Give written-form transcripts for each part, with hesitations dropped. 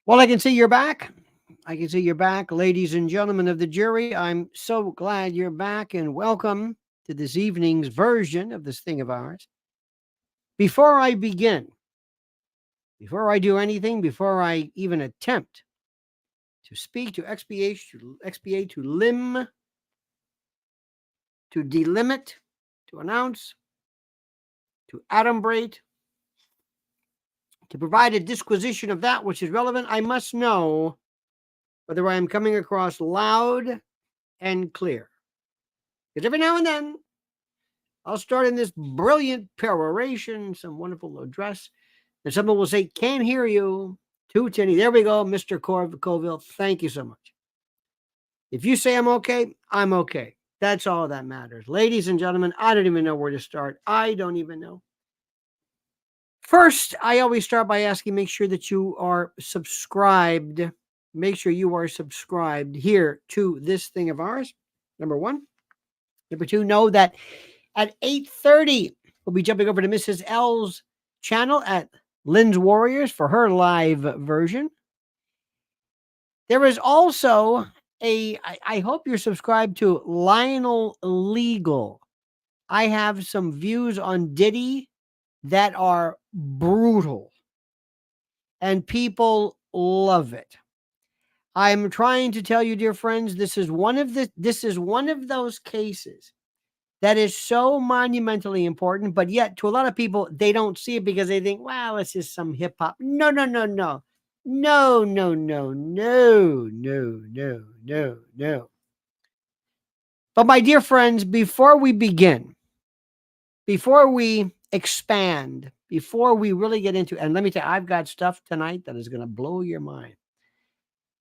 Well, I can see you're back. I can see you're back, ladies and gentlemen of the jury. I'm so glad you're back and welcome to this evening's version of this thing of ours. Before I begin, before I do anything, before I even attempt to speak, to expiate, to limb, to delimit, to announce, to adumbrate, to provide a disquisition of that which is relevant, I must know whether I am coming across loud and clear. Because every now and then, I'll start in this brilliant peroration, some wonderful address, and someone will say, can't hear you. Too tinny. There we go, Mr. Colville. Thank you so much. If you say I'm okay, I'm okay. That's all that matters. Ladies and gentlemen, I don't even know where to start. I don't even know. First, I always start by asking, make sure that you are subscribed. Make sure you are subscribed here to this thing of ours. Number one. Number two, know that at 8:30, we'll be jumping over to Mrs. L's channel at Lynn's Warriors for her live version. There is also I hope you're subscribed to Lionel Legal. I have some views on Diddy that are brutal, and people love it. I'm trying to tell you, dear friends, this is one of those cases that is so monumentally important, but yet to a lot of people, they don't see it because they think, wow, it's just some hip hop. No. No. But my dear friends, before we begin, before we expand, before we really get into, and let me tell you, I've got stuff tonight that is going to blow your mind.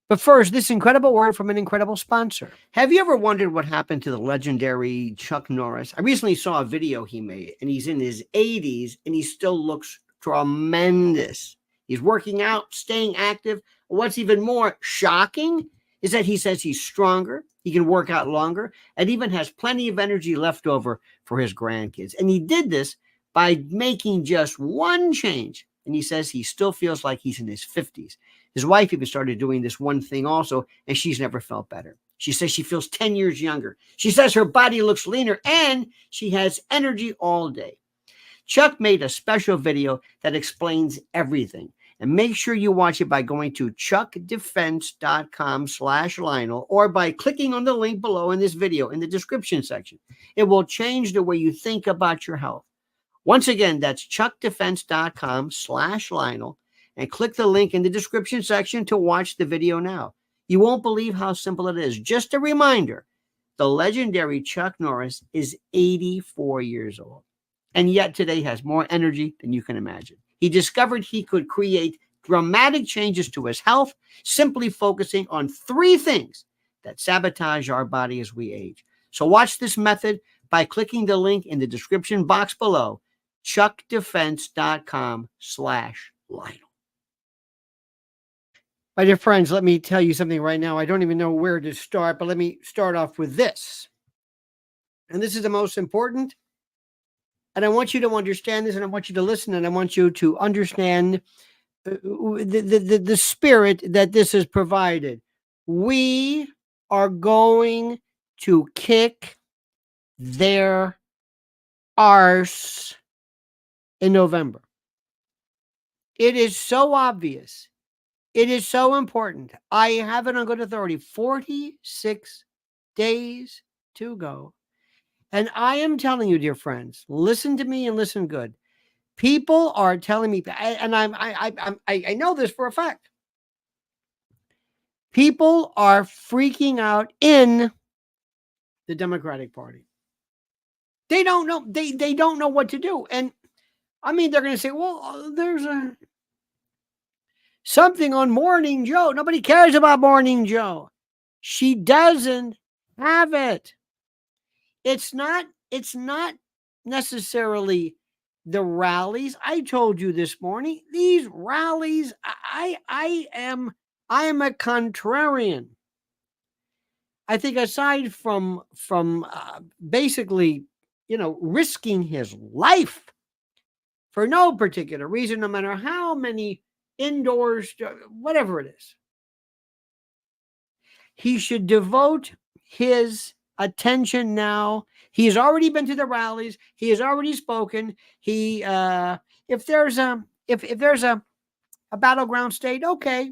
But first, this incredible word from an incredible sponsor. Have you ever wondered what happened to the legendary Chuck Norris? I recently saw a video he made, and he's in his 80s, and he still looks tremendous. He's working out, staying active. What's even more shocking is that he says he's stronger, he can work out longer, and even has plenty of energy left over for his grandkids. And he did this by making just one change. And he says he still feels like he's in his 50s. His wife even started doing this one thing also, and she's never felt better. She says she feels 10 years younger. She says her body looks leaner, and she has energy all day. Chuck made a special video that explains everything. And make sure you watch it by going to chuckdefense.com/Lionel or by clicking on the link below in this video in the description section. It will change the way you think about your health. Once again, that's chuckdefense.com/Lionel and click the link in the description section to watch the video now. You won't believe how simple it is. Just a reminder, the legendary Chuck Norris is 84 years old and yet today has more energy than you can imagine. He discovered he could create dramatic changes to his health simply focusing on 3 things that sabotage our body as we age. So watch this method by clicking the link in the description box below, chuckdefense.com/Lionel. My dear friends, let me tell you something right now. I don't even know where to start, but let me start off with this. And this is the most important. And I want you to understand this, and I want you to listen, and I want you to understand the spirit that this has provided. We are going to kick their arse in November. It is so obvious. It is so important. I have it on good authority. 46 days to go. And I am telling you, dear friends, listen to me and listen good. People are telling me, and I know this for a fact. People are freaking out in the Democratic Party. They don't know. They don't know what to do. And I mean, they're going to say, well, there's something on Morning Joe. Nobody cares about Morning Joe. She doesn't have it. It's not necessarily the rallies. I told you this morning, these rallies, I am a contrarian. I think aside from basically, risking his life for no particular reason, no matter how many indoors, whatever it is. He should devote his attention now. He has already been to the rallies. He has already spoken. He, if there's a battleground state, okay,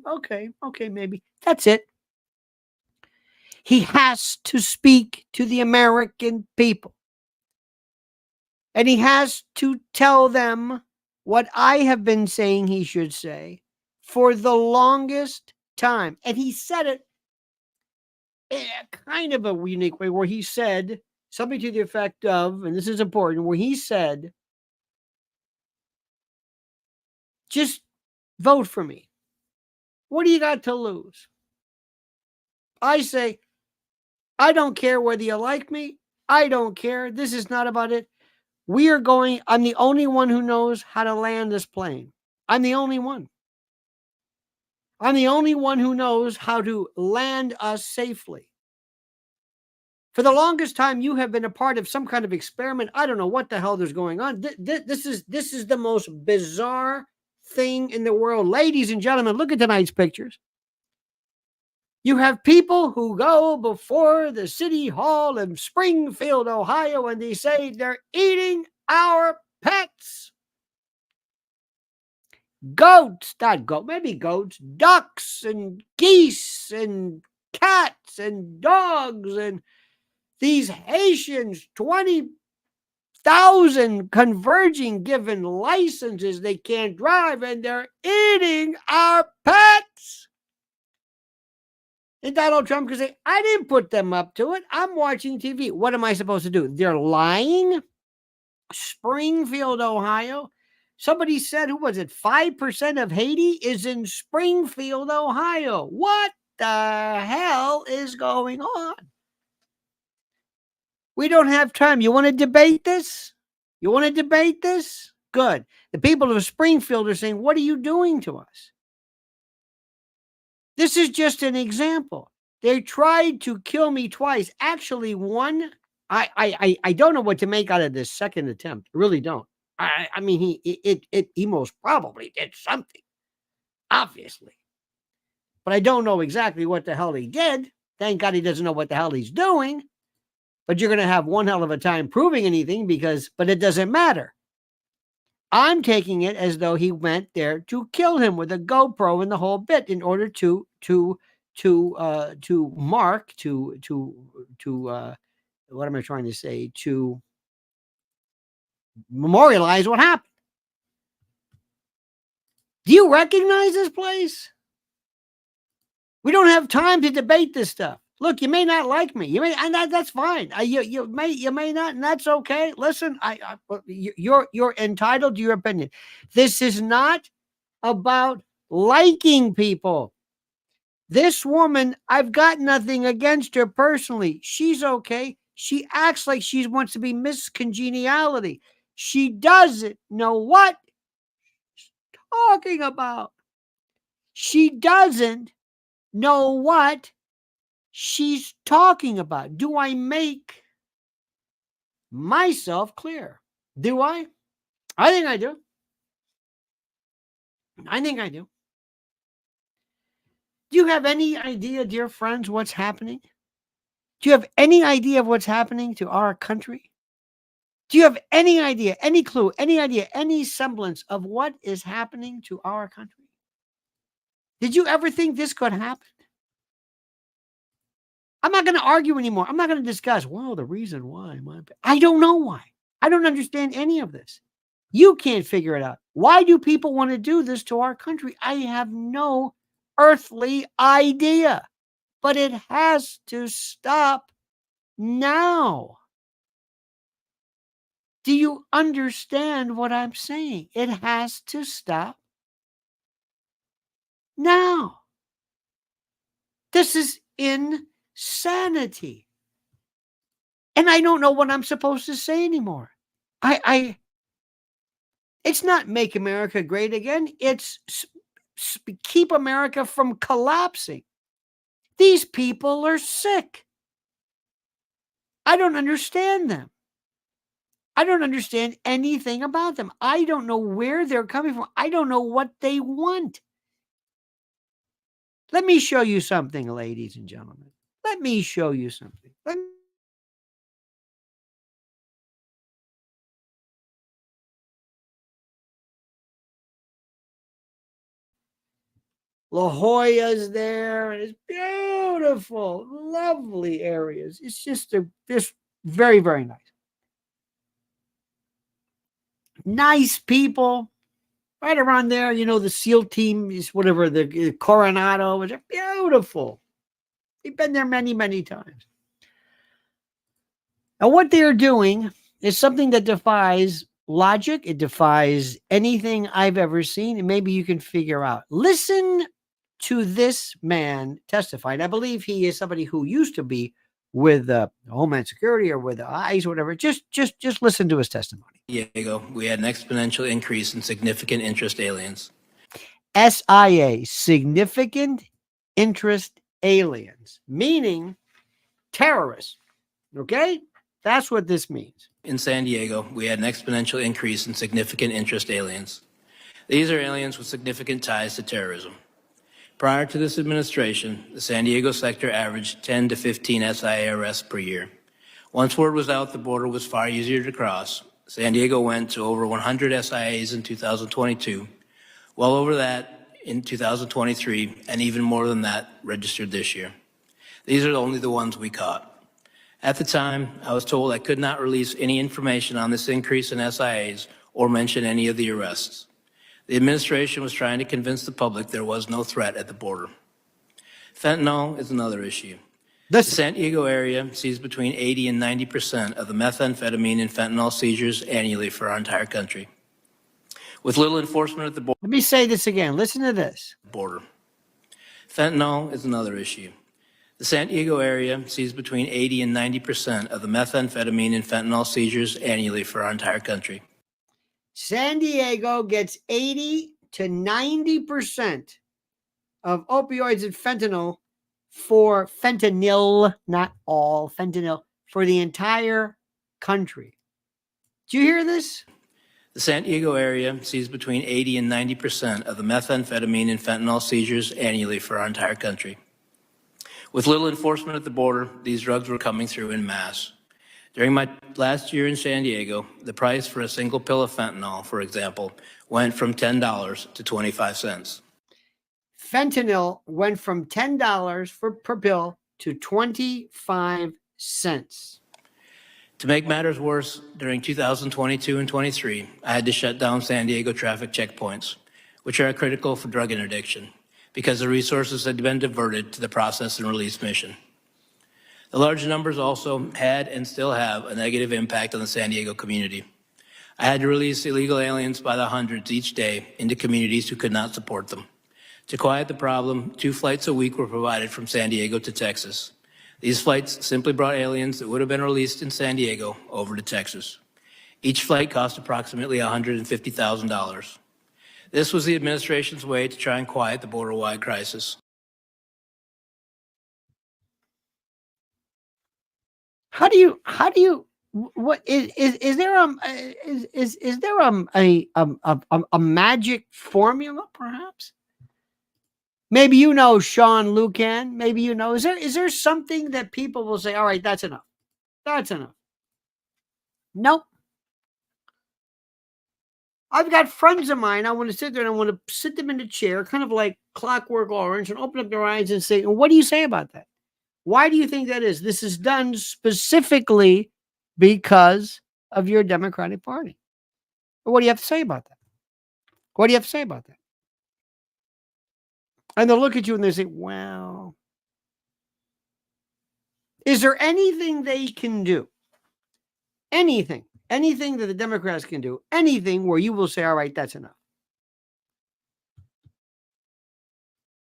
maybe that's it. He has to speak to the American people, and he has to tell them what I have been saying he should say for the longest time. And he said it in kind of a unique way, where he said something to the effect of, and this is important, where he said, just vote for me. What do you got to lose? I say, I don't care whether you like me. I don't care. This is not about it. I'm the only one who knows how to land this plane. I'm the only one. I'm the only one who knows how to land us safely. For the longest time, you have been a part of some kind of experiment. I don't know what the hell is going on. This is the most bizarre thing in the world. Ladies and gentlemen, look at tonight's pictures. You have people who go before the city hall in Springfield, Ohio, and they say they're eating our pets. Goats, maybe goats, ducks and geese and cats and dogs, and these Haitians, 20,000 converging, given licenses they can't drive, and they're eating our pets. And Donald Trump can say, I didn't put them up to it. I'm watching TV. What am I supposed to do? They're lying. Springfield, Ohio. Somebody said, who was it? 5% of Haiti is in Springfield, Ohio. What the hell is going on? We don't have time. You want to debate this? You want to debate this? Good. The people of Springfield are saying, what are you doing to us? This is just an example. They tried to kill me twice. Actually, one, I don't know what to make out of this second attempt. I really don't. I mean, he most probably did something, obviously. But I don't know exactly what the hell he did. Thank God he doesn't know what the hell he's doing. But you're going to have one hell of a time proving anything, but it doesn't matter. I'm taking it as though he went there to kill him with a GoPro and the whole bit, in order to mark, what am I trying to say? To memorialize what happened. Do you recognize this place? We don't have time to debate this stuff. Look, you may not like me. You may, and that's fine. You may not, and that's okay. Listen, you're entitled to your opinion. This is not about liking people. This woman, I've got nothing against her personally. She's okay. She acts like she wants to be Miss Congeniality. She doesn't know what she's talking about. She doesn't know what she's talking about. Do I make myself clear? Do I? I think I do. I think I do. Do you have any idea, dear friends, what's happening? Do you have any idea of what's happening to our country? Do you have any idea, any clue, any idea, any semblance of what is happening to our country? Did you ever think this could happen? I'm not going to argue anymore. I'm not going to discuss, well, the reason why. I don't know why. I don't understand any of this. You can't figure it out. Why do people want to do this to our country? I have no earthly idea. But it has to stop now. Do you understand what I'm saying? It has to stop now. This is insanity. And I don't know what I'm supposed to say anymore. It's not make America great again. It's keep America from collapsing. These people are sick. I don't understand them. I don't understand anything about them. I don't know where they're coming from. I don't know what they want. Let me show you something, ladies and gentlemen. Let me show you something. La Jolla's there. It's beautiful, lovely areas. It's just very, very nice. Nice people. Right around there, the SEAL team is whatever, the Coronado. It's beautiful. We've been there many, many times. And what they're doing is something that defies logic. It defies anything I've ever seen. And maybe you can figure out. Listen to this man testify. And I believe he is somebody who used to be with Homeland Security or with ICE or whatever. Just listen to his testimony. Diego, we had an exponential increase in significant interest aliens. SIA, significant interest aliens, meaning terrorists. Okay? That's what this means. In San Diego, we had an exponential increase in significant interest aliens. These are aliens with significant ties to terrorism. Prior to this administration, the San Diego sector averaged 10 to 15 SIA arrests per year. Once word was out the border was far easier to cross, San Diego went to over 100 SIAs in 2022, well over that in 2023, and even more than that registered this year. These are only the ones we caught. At the time, I was told I could not release any information on this increase in SIAs or mention any of the arrests. The administration was trying to convince the public there was no threat at the border. Fentanyl is another issue. The San Diego area sees between 80 and 90% of the methamphetamine and fentanyl seizures annually for our entire country. With little enforcement at the border. Let me say this again. Listen to this. Fentanyl is another issue. The San Diego area sees between 80 and 90% of the methamphetamine and fentanyl seizures annually for our entire country. San Diego gets 80 to 90% of opioids and fentanyl not all, fentanyl, for the entire country. Do you hear this? The San Diego area sees between 80 and 90% of the methamphetamine and fentanyl seizures annually for our entire country. With little enforcement at the border, these drugs were coming through in mass. During my last year in San Diego, the price for a single pill of fentanyl, for example, went from $10 to 25 cents. Fentanyl went from $10 per pill to 25 cents. To make matters worse, during 2022 and 23, I had to shut down San Diego traffic checkpoints, which are critical for drug interdiction, because the resources had been diverted to the process and release mission. The large numbers also had and still have a negative impact on the San Diego community. I had to release illegal aliens by the hundreds each day into communities who could not support them. To quiet the problem, 2 flights a week were provided from San Diego to Texas. These flights simply brought aliens that would have been released in San Diego over to Texas. Each flight cost approximately $150,000. This was the administration's way to try and quiet the border-wide crisis. What is there a magic formula perhaps? Maybe Sean Lucan, maybe is there something that people will say, all right, that's enough. That's enough. Nope. I've got friends of mine. I want to sit there and I want to sit them in a chair, kind of like Clockwork Orange, and open up their eyes and say, what do you say about that? Why do you think that is? This is done specifically because of your Democratic Party. What do you have to say about that? What do you have to say about that? And they'll look at you and they say, well, is there anything they can do? Anything that the Democrats can do, anything where you will say, all right, that's enough.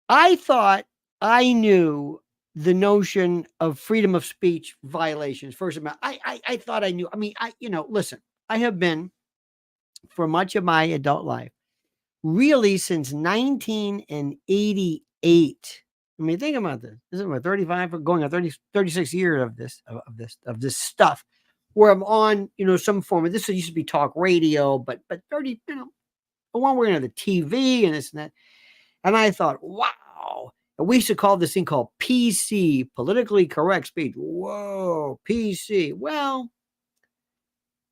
I thought I knew the notion of freedom of speech violations. First of all, I thought I knew. I mean, listen, I have been for much of my adult life, really since 1988. I mean, think about this. This is my 35, going on 36 years of this stuff, where I'm on, some form of this. Used to be talk radio, but 30, the one we're on the TV and this and that. And I thought, wow, And we used to call this thing called PC, politically correct speech. Whoa, PC. Well,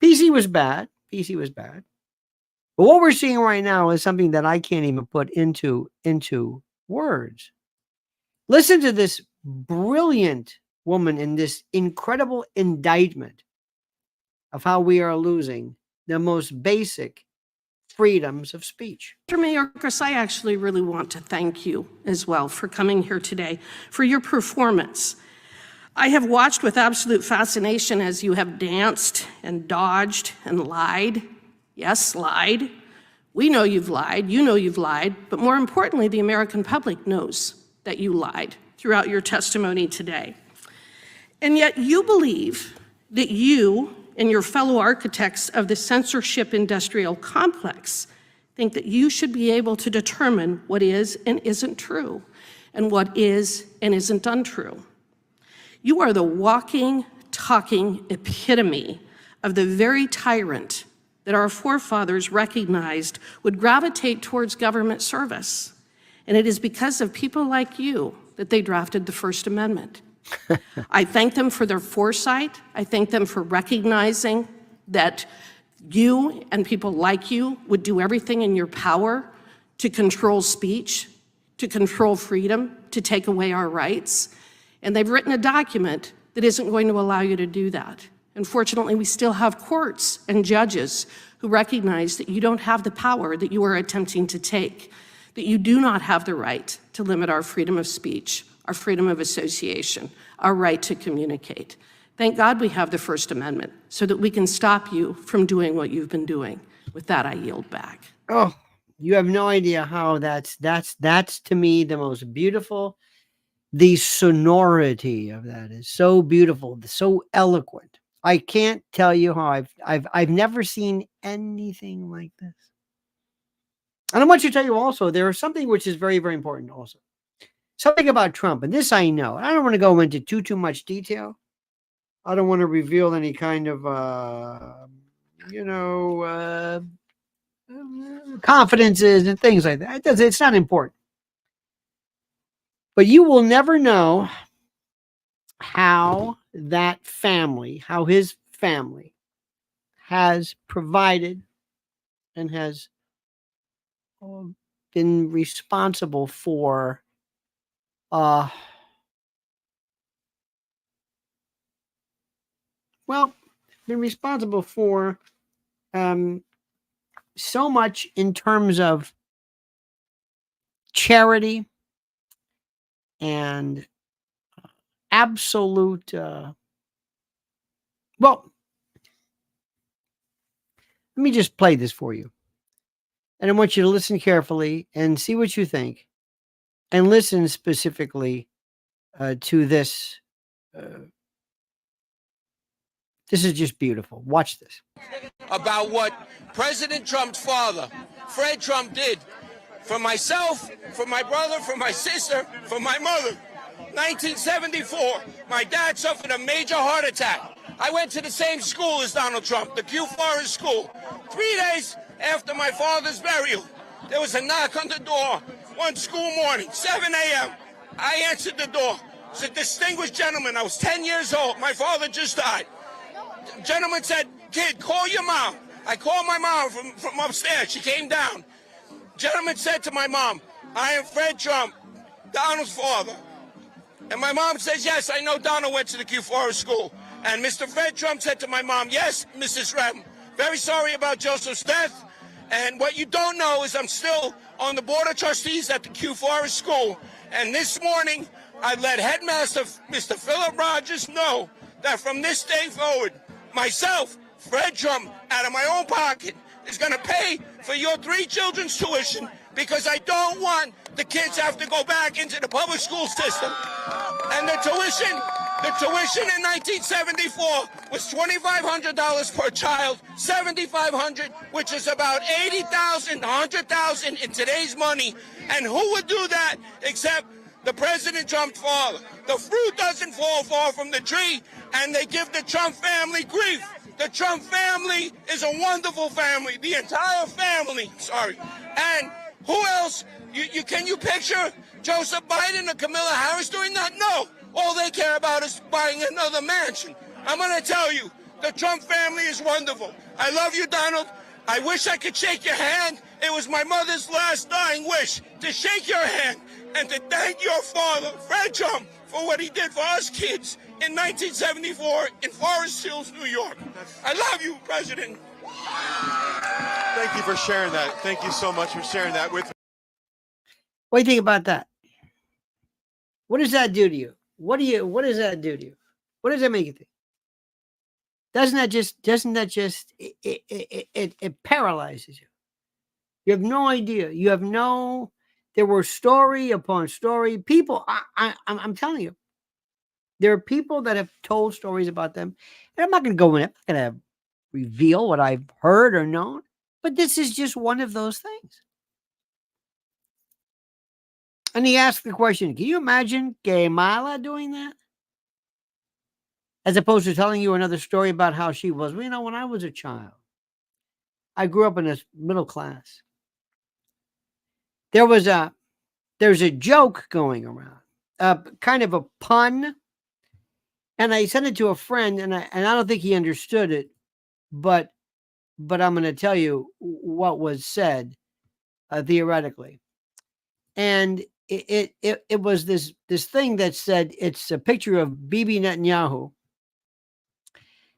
PC was bad. PC was bad. But what we're seeing right now is something that I can't even put into words. Listen to this brilliant woman in this incredible indictment of how we are losing the most basic freedoms of speech. Mr. Mayorkas, I actually really want to thank you as well for coming here today, for your performance. I have watched with absolute fascination as you have danced and dodged and lied. Yes, lied. We know you've lied, you know you've lied, but more importantly, the American public knows that you lied throughout your testimony today. And yet you believe that you and your fellow architects of the censorship industrial complex think that you should be able to determine what is and isn't true, and what is and isn't untrue. You are the walking, talking epitome of the very tyrant that our forefathers recognized would gravitate towards government service. And it is because of people like you that they drafted the First Amendment. I thank them for their foresight. I thank them for recognizing that you and people like you would do everything in your power to control speech, to control freedom, to take away our rights. And they've written a document that isn't going to allow you to do that. Unfortunately, we still have courts and judges who recognize that you don't have the power that you are attempting to take, that you do not have the right to limit our freedom of speech, our freedom of association, our right to communicate. Thank God we have the First Amendment so that we can stop you from doing what you've been doing. With that, I yield back. Oh, you have no idea how that's to me the most beautiful. The sonority of that is so beautiful, so eloquent. I can't tell you how I've never seen anything like this. And I want you to tell you also, there is something which is very, very important also. Something about Trump, and this I know. I don't want to go into too much detail. I don't want to reveal any kind of, confidences and things like that. It's not important. But you will never know how that family, how his family has provided and has been responsible for been responsible for so much in terms of charity and absolute let me just play this for you, and I want you to listen carefully and see what you think, and listen specifically to this. This is just beautiful. Watch this. About what President Trump's father, Fred Trump, did for myself, for my brother, for my sister, for my mother. 1974, my dad suffered a major heart attack. I went to the same school as Donald Trump, the Q Forest School. 3 days after my father's burial, there was a knock on the door one school morning, 7 a.m. I answered the door. It's a distinguished gentleman. I was 10 years old. My father just died. The gentleman said, "Kid, call your mom." I called my mom from upstairs. She came down. Gentleman said to my mom, "I am Fred Trump, Donald's father." And my mom says, "Yes, I know Donald went to the Q Forest School." And Mr. Fred Trump said to my mom, "Yes, Mrs. Rem, very sorry about Joseph's death. And what you don't know is I'm still on the board of trustees at the Q Forest School. And this morning, I let Headmaster Mr. Philip Rogers know that from this day forward, myself, Fred Trump, out of my own pocket, is going to pay for your 3 children's tuition because I don't want the kids have to go back into the public school system." And the tuition in 1974 was $2,500 per child, $7,500, which is about $80,000, $100,000 in today's money. And who would do that except the President Trump's father? The fruit doesn't fall far from the tree, and they give the Trump family grief. The Trump family is a wonderful family, the entire family, and Who else? Can you picture Joseph Biden or Kamala Harris doing that? No. All they care about is buying another mansion. I'm going to tell you, the Trump family is wonderful. I love you, Donald. I wish I could shake your hand. It was my mother's last dying wish to shake your hand and to thank your father, Fred Trump, for what he did for us kids in 1974 in Forest Hills, New York. I love you, President. Thank you for sharing that. Thank you so much for sharing that with me. What do you think about that? What does that do to you? What does that do to you? What does that make you think? Doesn't that just it paralyzes you? You have no idea. There were story upon story. People, I'm telling you, there are people that have told stories about them. And I'm not going to go in it. I'm not going to reveal what I've heard or known. But this is just one of those things. And he asked the question, can you imagine Kamala doing that? As opposed to telling you another story about how she was. Well, you know, when I was a child, I grew up in a middle class. There's a joke going around, kind of a pun. And I sent it to a friend, and I don't think he understood it, but I'm going to tell you what was said theoretically. And it was this thing that said it's a picture of Bibi Netanyahu,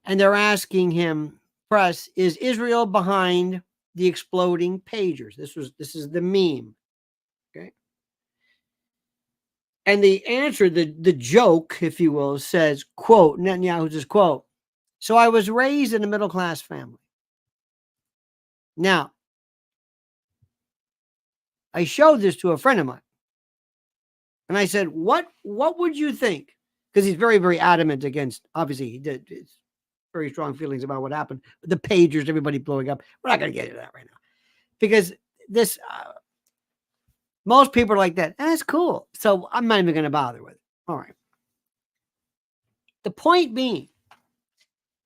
and they're asking him, press, is Israel behind the exploding pagers? This is the meme. Okay. And the answer, the joke, if you will, says, quote, Netanyahu says, quote, so I was raised in a middle-class family. Now, I showed this to a friend of mine. And I said, what would you think? Because he's very, very adamant against, obviously, he did very strong feelings about what happened. The pagers, everybody blowing up. We're not going to get into that right now. Because this, most people are like that. That's cool. So I'm not even going to bother with it. All right. The point being,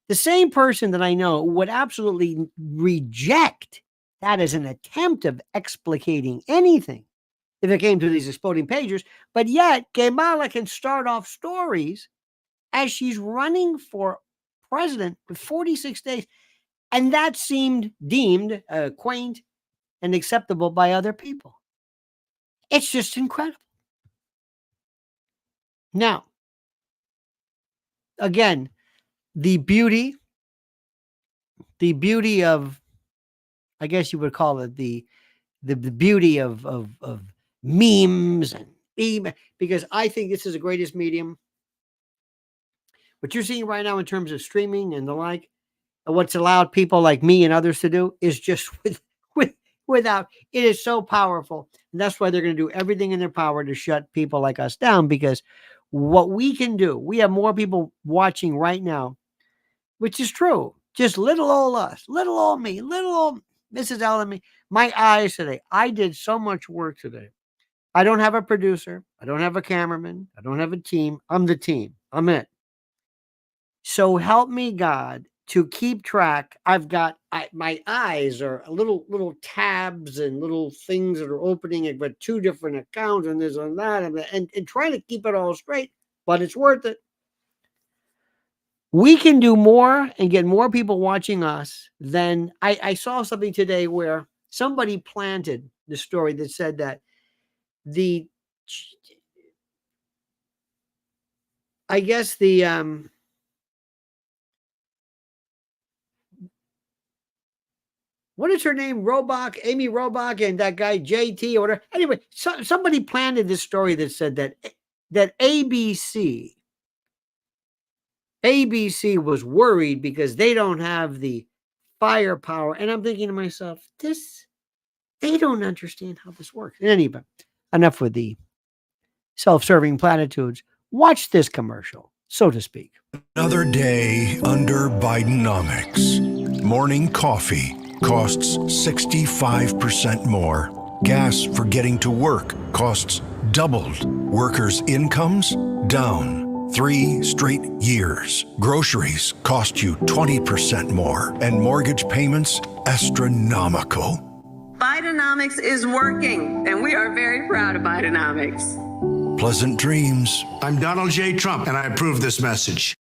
the same person that I know would absolutely reject that as an attempt of explicating anything if it came to these exploding pagers. But yet, Kamala can start off stories as she's running for president for 46 days. And that seemed deemed quaint and acceptable by other people. It's just incredible. Now, again, the beauty of, I guess you would call it the beauty of memes and meme, because I think this is the greatest medium. What you're seeing right now in terms of streaming and the like, and what's allowed people like me and others to do is just without, it is so powerful. And that's why they're going to do everything in their power to shut people like us down, because what we can do, we have more people watching right now, which is true. Just little old us, little old me, little old Mrs. L and me. My eyes today. I did so much work today. I don't have a producer. I don't have a cameraman. I don't have a team. I'm the team. I'm it. So help me God to keep track. I've got, my eyes are little tabs and little things that are opening. I've got 2 different accounts and this and that, and trying to keep it all straight, but it's worth it. We can do more and get more people watching us than I saw something today where somebody planted the story that said that what is her name? Amy Robach, and that guy JT or whatever. Anyway, somebody planted this story that said that ABC was worried because they don't have the firepower. And I'm thinking to myself, they don't understand how this works. In any event, enough with the self-serving platitudes. Watch this commercial, so to speak. Another day under Bidenomics. Morning coffee costs 65% more. Gas for getting to work costs doubled. Workers' incomes down 3 straight years. Groceries cost you 20% more, and mortgage payments astronomical. Bidenomics is working, and we are very proud of Bidenomics. Pleasant dreams. I'm Donald J. Trump, and I approve this message.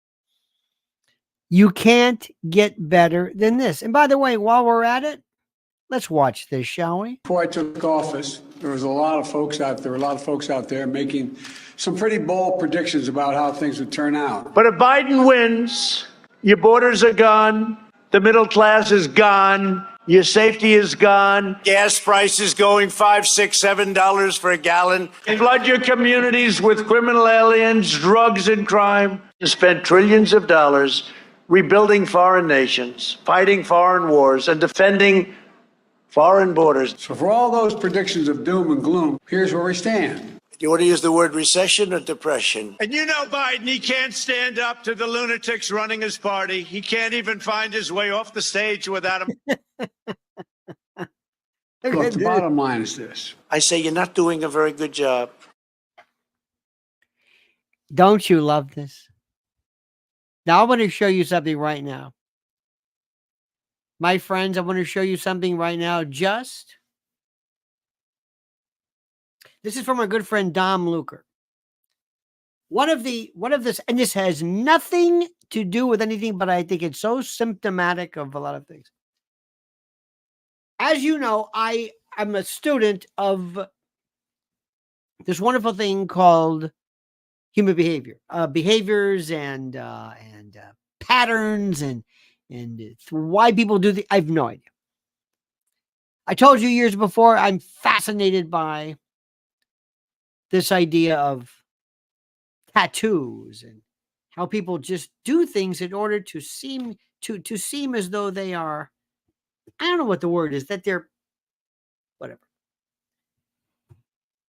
You can't get better than this. And by the way, while we're at it, let's watch this, shall we? Before I took office, there was a lot of folks out there making some pretty bold predictions about how things would turn out. But if Biden wins, your borders are gone, the middle class is gone, your safety is gone, gas prices going $5, $6, $7 for a gallon. Flood your communities with criminal aliens, drugs, and crime. You spend trillions of dollars rebuilding foreign nations, fighting foreign wars, and defending foreign borders. So for all those predictions of doom and gloom, here's where we stand. Do you want to use the word recession or depression? And you know Biden, he can't stand up to the lunatics running his party. He can't even find his way off the stage without him. Look, the bottom line is this. I say you're not doing a very good job. Don't you love this? Now I want to show you something right now. My friends, I want to show you something right now. This is from our good friend Dom Luker. One of this, and this has nothing to do with anything, but I think it's so symptomatic of a lot of things. As you know, I am a student of this wonderful thing called human behavior, behaviors and patterns and why people do I have no idea. I told you years before, I'm fascinated by this idea of tattoos and how people just do things in order to seem as though they are, I don't know what the word is, that they're whatever.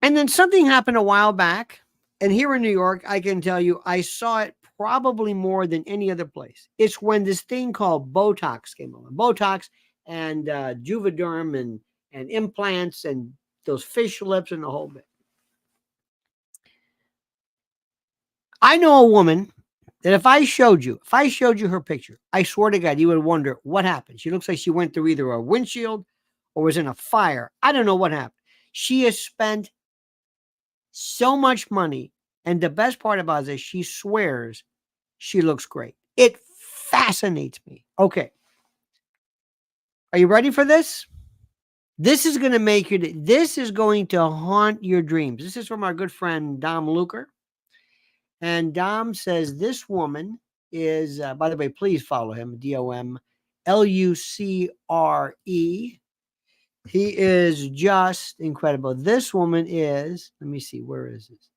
And then something happened a while back, and here in New York, I can tell you, I saw it probably more than any other place. It's when this thing called Botox came along. Botox and Juvederm and implants and those fish lips and the whole bit. I know a woman that if I showed you her picture, I swear to God, you would wonder what happened. She looks like she went through either a windshield or was in a fire. I don't know what happened. She has spent so much money. And the best part about this, she swears she looks great. It fascinates me. Okay. Are you ready for this? This is going to this is going to haunt your dreams. This is from our good friend, Dom Luker. And Dom says this woman is, by the way, please follow him, DOMLUCRE. He is just incredible. This woman is, let me see, where is this?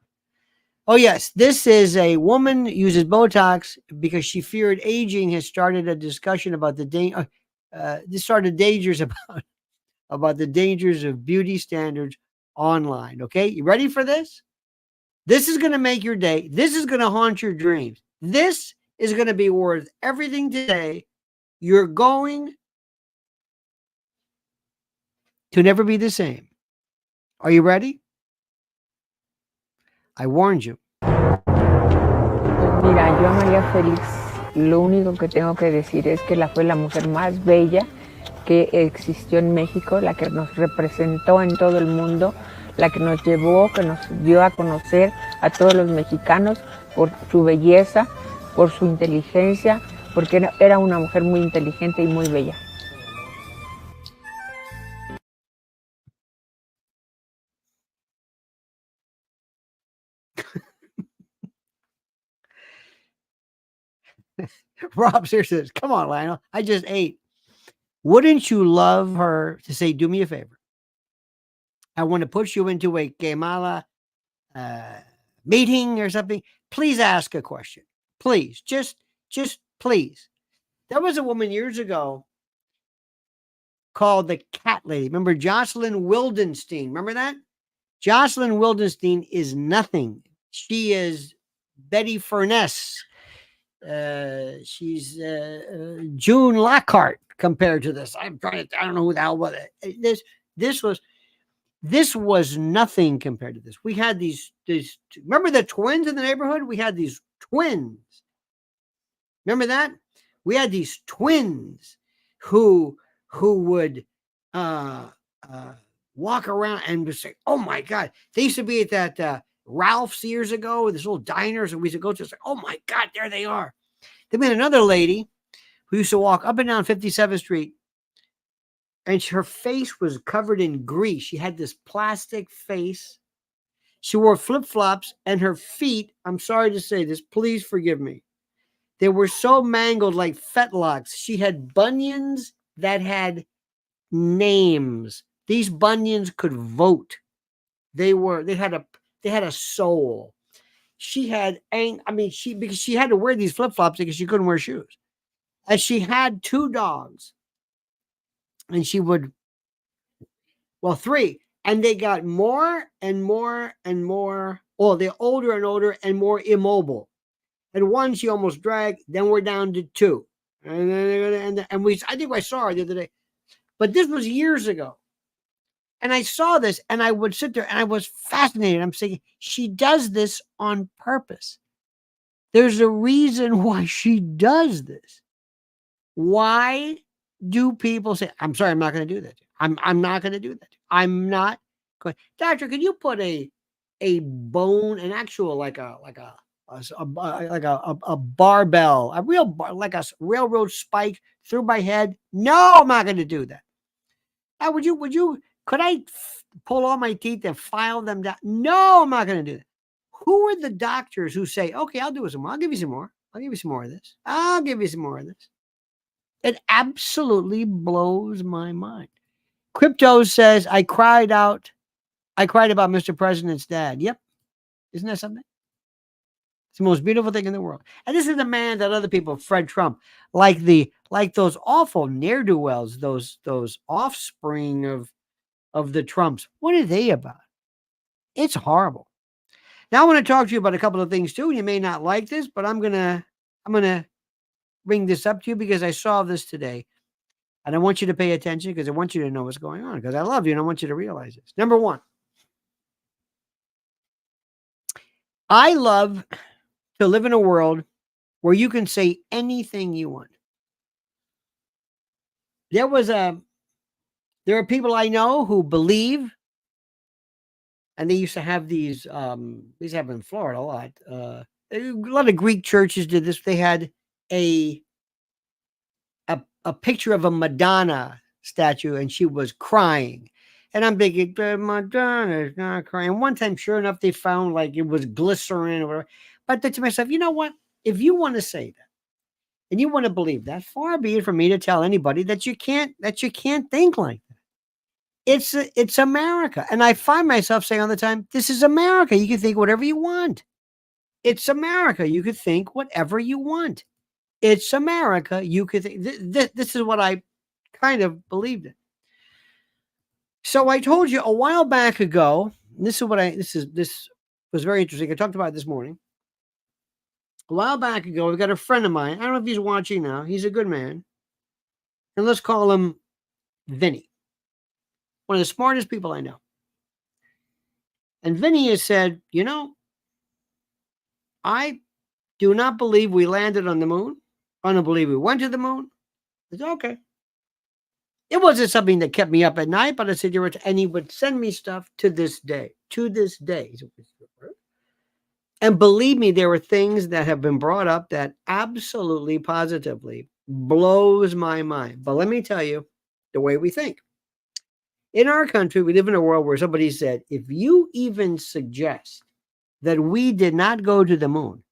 Oh, yes, this is a woman uses Botox because she feared aging has started a discussion about the dangers about the dangers of beauty standards online. Okay, you ready for this? This is going to make your day. This is going to haunt your dreams. This is going to be worth everything today. You're going to never be the same. Are you ready? I warned you. Mira, yo a María Félix, lo único que tengo que decir es que fue la mujer más bella que existió en México, la que nos representó en todo el mundo, la que nos llevó, que nos dio a conocer a todos los mexicanos por su belleza, por su inteligencia, porque era una mujer muy inteligente y muy bella. Rob seriously says, come on, Lionel, I just ate. Wouldn't you love her to say, do me a favor? I want to put you into a Kamala meeting or something. Please ask a question. Please, just please. There was a woman years ago called the Cat Lady. Remember Jocelyn Wildenstein? Remember that? Jocelyn Wildenstein is nothing. She is Betty Furness. She's June Lockhart compared to this. I don't know who the hell was it. This was nothing compared to this. We had these remember the twins in the neighborhood? We had these twins. Remember that? We had these twins who would walk around and just say, oh my God. They used to be at that Ralph's years ago, this little diners, and we used to go to, it's like, oh my God, there they are. Then we had another lady who used to walk up and down 57th Street, and her face was covered in grease. She had this plastic face. She wore flip-flops, and her feet, I'm sorry to say this, please forgive me, they were so mangled like fetlocks. She had bunions that had names. These bunions could vote. They had a soul. She had, because she had to wear these flip-flops because she couldn't wear shoes. And she had 2 dogs. And she would, well, 3. And they got more and more and more. Oh, they're older and older and more immobile. And 1 she almost dragged. Then we're down to 2. And I think I saw her the other day. But this was years ago. And I saw this, and I would sit there, and I was fascinated. I'm saying, she does this on purpose. There's a reason why she does this. Why do people say, I'm sorry, I'm not going to do that. I'm not going to do that. I'm not going. Doctor, can you put a bone, an actual like a barbell, a real like a railroad spike through my head? No, I'm not going to do that. Now, would you? Could I pull all my teeth and file them down? No, I'm not going to do that. Who are the doctors who say, okay, I'll do some more. I'll give you some more. I'll give you some more of this. I'll give you some more of this. It absolutely blows my mind. Crypto says, I cried about Mr. President's dad. Yep. Isn't that something? It's the most beautiful thing in the world. And this is the man that other people, Fred Trump, like those awful ne'er-do-wells, those offspring of the Trumps. What are they about? It's horrible. Now I want to talk to you about a couple of things too. You may not like this, but I'm gonna bring this up to you because I saw this today. And I want you to pay attention because I want you to know what's going on because I love you and I want you to realize this. Number 1, I love to live in a world where you can say anything you want. There are people I know who believe, and they used to have these have in Florida a lot of Greek churches did this. They had a picture of a Madonna statue, and she was crying. And I'm thinking, Madonna's not crying. One time, sure enough, they found like it was glycerin or whatever. But I thought to myself, you know what? If you want to say that, and you want to believe that, far be it from me to tell anybody that you can't think like that. It's America. And I find myself saying all the time, this is America. You can think whatever you want. It's America. You can think whatever you want. It's America. You could think this is what I kind of believed in. So I told you a while back ago, this was very interesting. I talked about it this morning. A while back ago, we've got a friend of mine. I don't know if he's watching now. He's a good man. And let's call him Vinny. One of the smartest people I know. And Vinny has said, I do not believe we landed on the moon. I don't believe we went to the moon. I said, okay. It wasn't something that kept me up at night, but I said, and he would send me stuff to this day. And believe me, there were things that have been brought up that absolutely, positively blows my mind. But let me tell you the way we think. In our country, we live in a world where somebody said, if you even suggest that we did not go to the moon.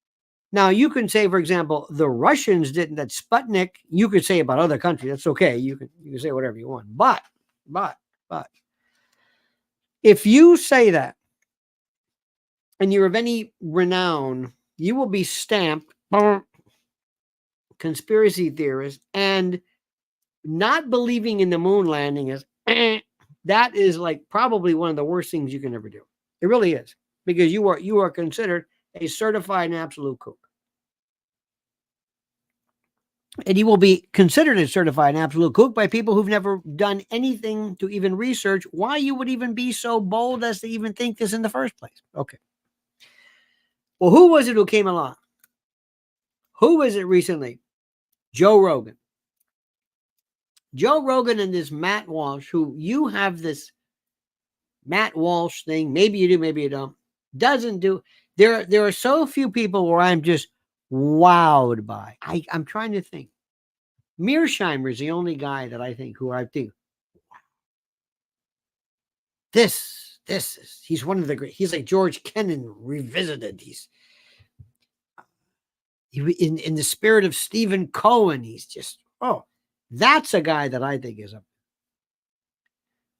Now, you can say, for example, the Russians didn't, that Sputnik, you could say about other countries. That's okay. You can say whatever you want. But, if you say that, and you're of any renown, you will be stamped conspiracy theorist, and not believing in the moon landing is, that is like probably one of the worst things you can ever do. It really is. Because you are considered a certified and absolute kook. And you will be considered a certified and absolute kook by people who've never done anything to even research why you would even be so bold as to even think this in the first place. Okay. Well, who was it who came along? Who was it recently? Joe Rogan. Joe Rogan and this Matt Walsh, who you have this Matt Walsh thing, maybe you do, maybe you don't, doesn't do. There are so few people where I'm just wowed by. I'm trying to think. Mearsheimer is the only guy that I think he's one of the great. He's like George Kennan revisited. He's in the spirit of Stephen Cohen. He's just, that's a guy that I think is a.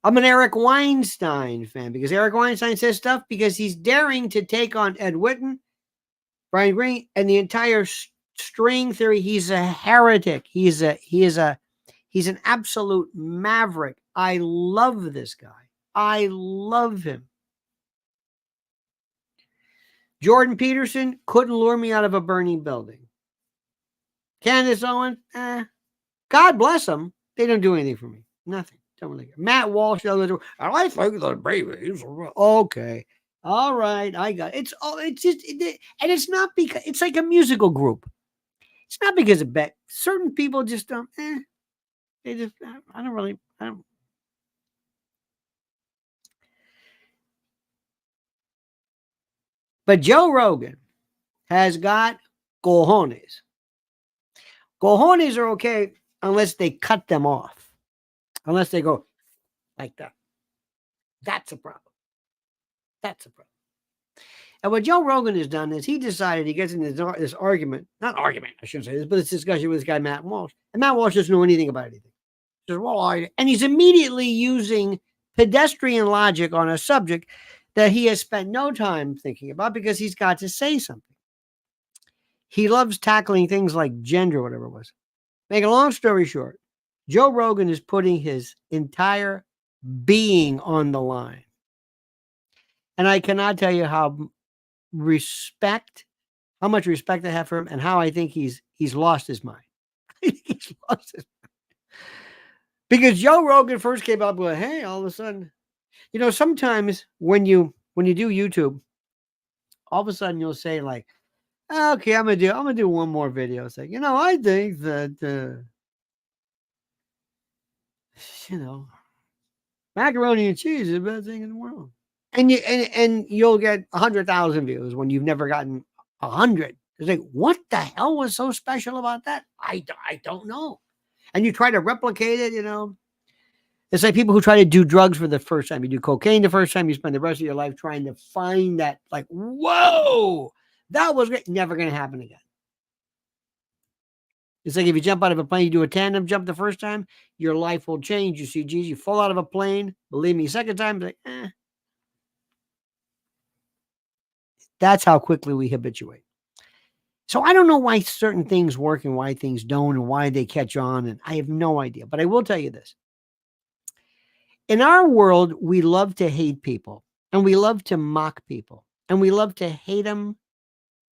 I'm an Eric Weinstein fan because Eric Weinstein says stuff because he's daring to take on Ed Whitten, Brian Greene, and the entire string theory. He's a heretic. He's an absolute maverick. I love this guy. I love him. Jordan Peterson couldn't lure me out of a burning building. Candace Owens, God bless them. They don't do anything for me. Nothing. Don't really care. Matt Walsh, I think the baby. Okay. All right. I got it. And it's not because it's like a musical group. It's not because of bet. Certain people just don't, they just, I don't. But Joe Rogan has got cojones. Cojones are okay unless they cut them off. Unless they go like that. That's a problem. That's a problem. And what Joe Rogan has done is he decided he gets into this argument. Not argument, I shouldn't say this, but it's discussion with this guy, Matt Walsh. And Matt Walsh doesn't know anything about anything. He says, and he's immediately using pedestrian logic on a subject that he has spent no time thinking about because he's got to say something. He loves tackling things like gender, whatever it was. Make a long story short, Joe Rogan is putting his entire being on the line. And I cannot tell you how much respect I have for him and how I think he's lost his mind. He's lost his mind. Because Joe Rogan first came up with, hey, all of a sudden, sometimes when you do YouTube, all of a sudden you'll say like, okay, I'm gonna do one more video. It's like, I think that macaroni and cheese is the best thing in the world. And you'll get 100,000 views when you've never gotten 100. It's like, what the hell was so special about that? I don't know. And you try to replicate it, It's like people who try to do drugs for the first time. You do cocaine the first time, you spend the rest of your life trying to find that, like, whoa, that was great. Never going to happen again. It's like if you jump out of a plane, you do a tandem jump the first time, your life will change. You see Jesus, you fall out of a plane. Believe me, second time, like, That's how quickly we habituate. So I don't know why certain things work and why things don't and why they catch on. And I have no idea. But I will tell you this. In our world, we love to hate people and we love to mock people and we love to hate them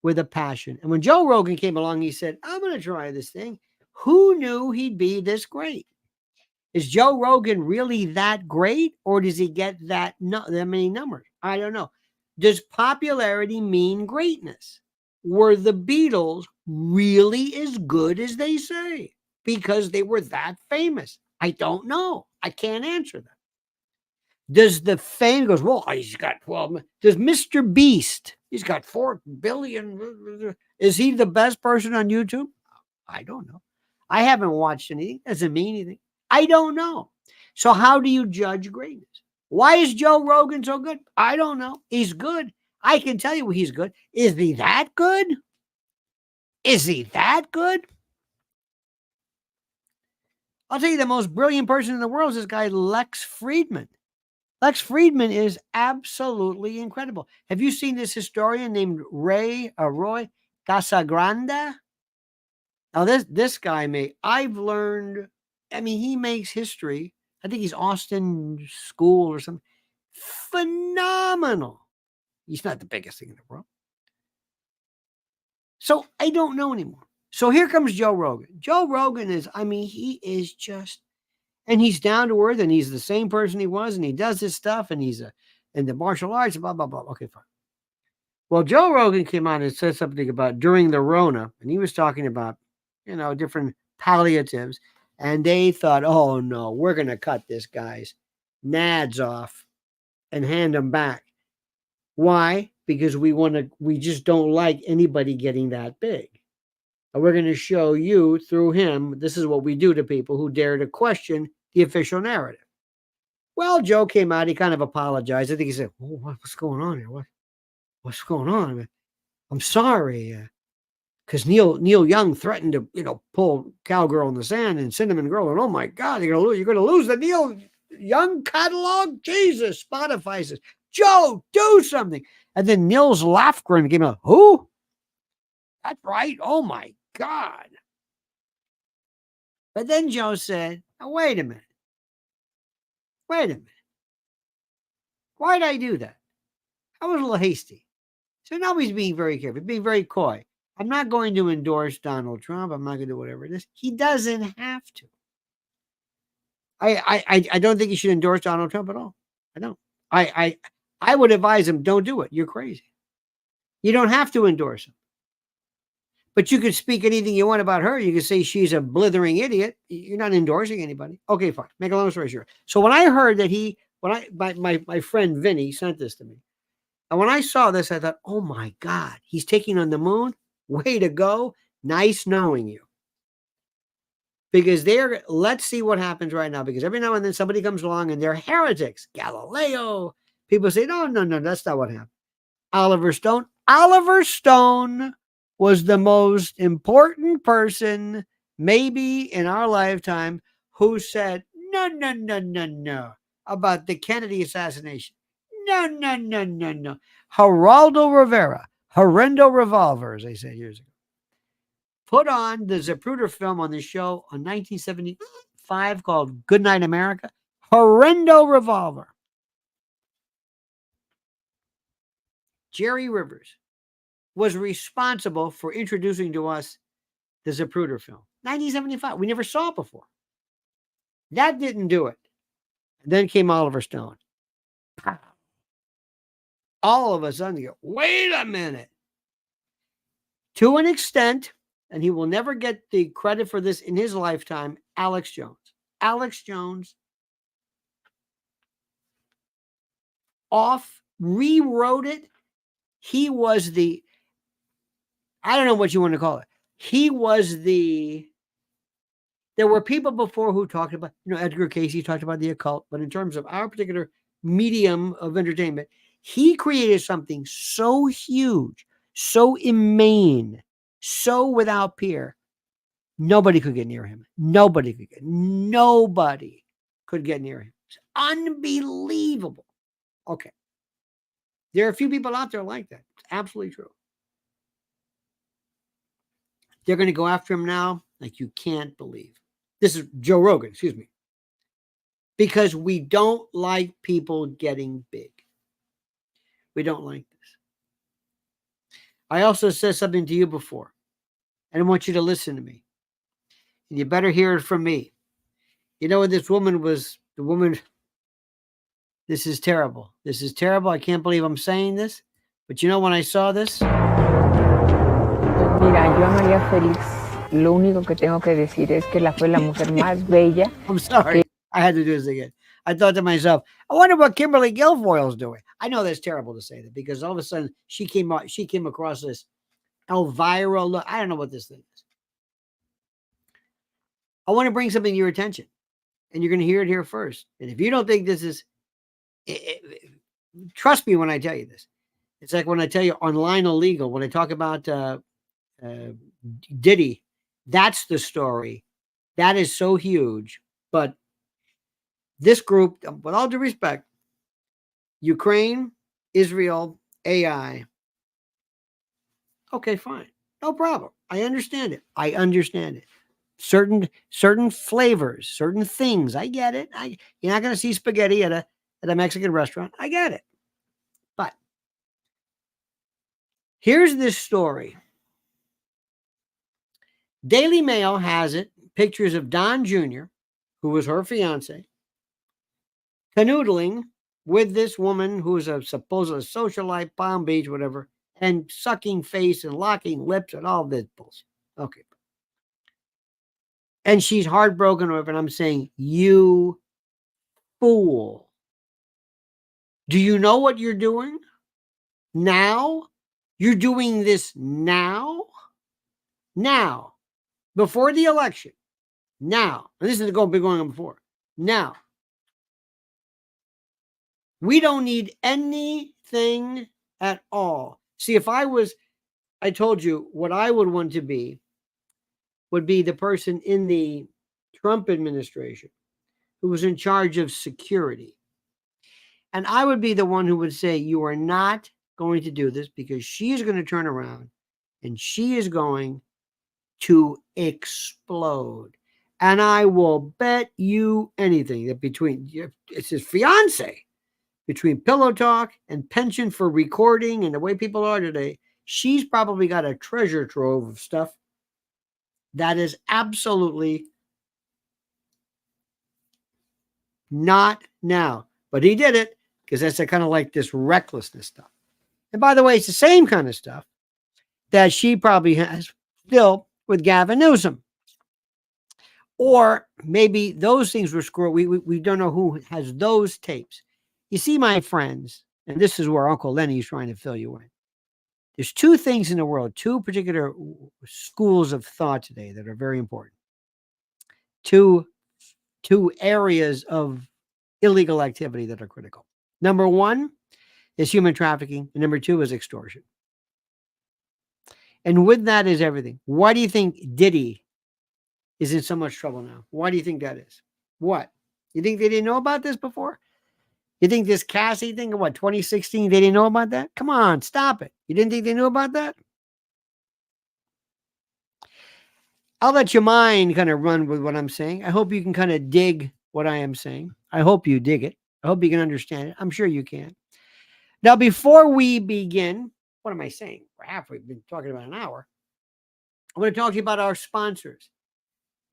with a passion. And when Joe Rogan came along, he said, I'm going to try this thing. Who knew he'd be this great? Is Joe Rogan really that great or does he get that many numbers? I don't know. Does popularity mean greatness? Were the Beatles really as good as they say because they were that famous? I don't know. I can't answer that. Does the fame goes, well, he's got 12. Does Mr. Beast, he's got 4 billion. Is he the best person on YouTube? I don't know. I haven't watched anything. Doesn't mean anything. I don't know. So how do you judge greatness? Why is Joe Rogan so good? I don't know. He's good. I can tell you he's good. Is he that good? Is he that good? I'll tell you the most brilliant person in the world is this guy, Lex Friedman. Lex Friedman is absolutely incredible. Have you seen this historian named Roy Casagrande? Now, this guy I've learned, he makes history. I think he's Austin School or something. Phenomenal. He's not the biggest thing in the world. So I don't know anymore. So here comes Joe Rogan. Joe Rogan is, he is just, and he's down to earth and he's the same person he was and he does his stuff and he's in the martial arts, blah, blah, blah. Okay, fine. Well, Joe Rogan came out and said something about during the Rona and he was talking about, different palliatives. And they thought, oh no, we're going to cut this guy's nads off and hand them back. Why? Because we just don't like anybody getting that big. And we're going to show you through him, this is what we do to people who dare to question the official narrative. Well, Joe came out, he kind of apologized. I think he said, oh, what's going on here? What's going on? I'm sorry. Because Neil Young threatened to, pull Cowgirl in the Sand and Cinnamon Girl. And oh my God, you're going to lose the Neil Young catalog? Jesus, Spotify says, Joe, do something. And then Nils Lofgren came out, who? That's right. Oh my God. But then Joe said, oh, wait a minute. Why'd I do that? I was a little hasty. So now he's being very careful, being very coy. I'm not going to endorse Donald Trump. I'm not going to do whatever it is. He doesn't have to. I don't think he should endorse Donald Trump at all. I don't. I would advise him, don't do it. You're crazy. You don't have to endorse him. But you could speak anything you want about her. You could say she's a blithering idiot. You're not endorsing anybody. Okay, fine. Make a long story short. So when I heard that my friend Vinny sent this to me, and when I saw this, I thought, oh my God, he's taking on the moon. Way to go. Nice knowing you. Because let's see what happens right now. Because every now and then somebody comes along and they're heretics. Galileo. People say, no, that's not what happened. Oliver Stone was the most important person maybe in our lifetime who said, no, about the Kennedy assassination. No. Geraldo Rivera, horrendo revolver, as they said years ago, put on the Zapruder film on the show in 1975 called Goodnight America. Horrendo revolver. Jerry Rivers was responsible for introducing to us the Zapruder film. 1975. We never saw it before. That didn't do it. And then came Oliver Stone. All of a sudden, you go, wait a minute. To an extent, and he will never get the credit for this in his lifetime, Alex Jones. Alex Jones rewrote it. He was I don't know what you want to call it. There were people before who talked about, Edgar Cayce talked about the occult, but in terms of our particular medium of entertainment, he created something so huge, so immane, so without peer. Nobody could get near him. Nobody could get near him. It's unbelievable. Okay. There are a few people out there like that. It's absolutely true. They're going to go after him now like you can't believe. This is Joe Rogan, excuse me. Because we don't like people getting big. We don't like this. I also said something to you before, and I want you to listen to me. And you better hear it from me. You know what this woman was? The woman... This is terrible. This is terrible. I can't believe I'm saying this. But when I saw this? Mira, yo a María Félix, lo único que tengo que decir es que fue la mujer más bella. I'm sorry. I had to do this again. I thought to myself, I wonder what Kimberly Guilfoyle's doing. I know that's terrible to say that because all of a sudden she came across this Elvira look. I don't know what this thing is. I want to bring something to your attention. And you're going to hear it here first. And if you don't think this is... trust me when I tell you this. It's like when I tell you on Lionel Legal, when I talk about Diddy, that's the story. That is so huge. But this group, with all due respect, Ukraine, Israel, AI. Okay, fine. No problem. I understand it. Certain flavors, certain things. I get it. You're not going to see spaghetti at a Mexican restaurant. I get it. But here's this story. Daily Mail has it. Pictures of Don Jr., who was her fiance, canoodling with this woman who is a supposed socialite, Palm Beach, whatever, and sucking face and locking lips and all this bullshit. Okay. And she's heartbroken over it. And I'm saying, you fool. Do you know what you're doing now? You're doing this now? Now. Before the election. Now. And this is going on before. Now. We don't need anything at all. See, if I told you what I would want to be, would be the person in the Trump administration who was in charge of security. And I would be the one who would say, you are not going to do this, because she is going to turn around and she is going to explode. And I will bet you anything that it's his fiance, between pillow talk and pension for recording and the way people are today, she's probably got a treasure trove of stuff that is absolutely not now. But he did it because that's kind of like this recklessness stuff. And by the way, it's the same kind of stuff that she probably has still with Gavin Newsom. Or maybe those things were screwed. We don't know who has those tapes. You see, my friends, and this is where Uncle Lenny is trying to fill you in. There's two things in the world, two particular schools of thought today that are very important. Two areas of illegal activity that are critical. Number one is human trafficking, and number two is extortion. And with that is everything. Why do you think Diddy is in so much trouble now? Why do you think that is? What? You think they didn't know about this before? You think this Cassie thing of 2016, they didn't know about that? Come on, stop it. You didn't think they knew about that? I'll let your mind kind of run with what I'm saying. I hope you can kind of dig what I am saying. I hope you dig it. I hope you can understand it. I'm sure you can. Now, before we begin, what am I saying? We're halfway. We've been talking about an hour. I'm going to talk to you about our sponsors.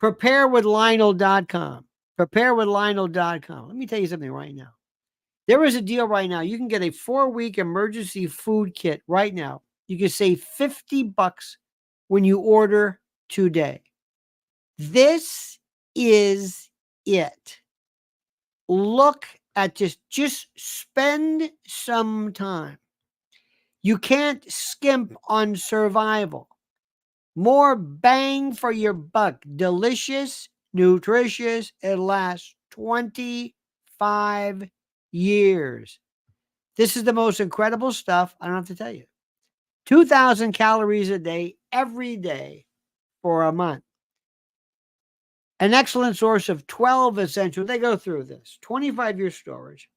Preparewithlionel.com. Preparewithlionel.com. Let me tell you something right now. There is a deal right now. You can get a 4-week emergency food kit right now. You can save $50 when you order today. This is it. Look at this. Just spend some time. You can't skimp on survival. More bang for your buck. Delicious, nutritious. It lasts 25 years. This is the most incredible stuff. I don't have to tell you. 2,000 calories a day, every day for a month. An excellent source of 12 essential. They go through this. 25-year storage.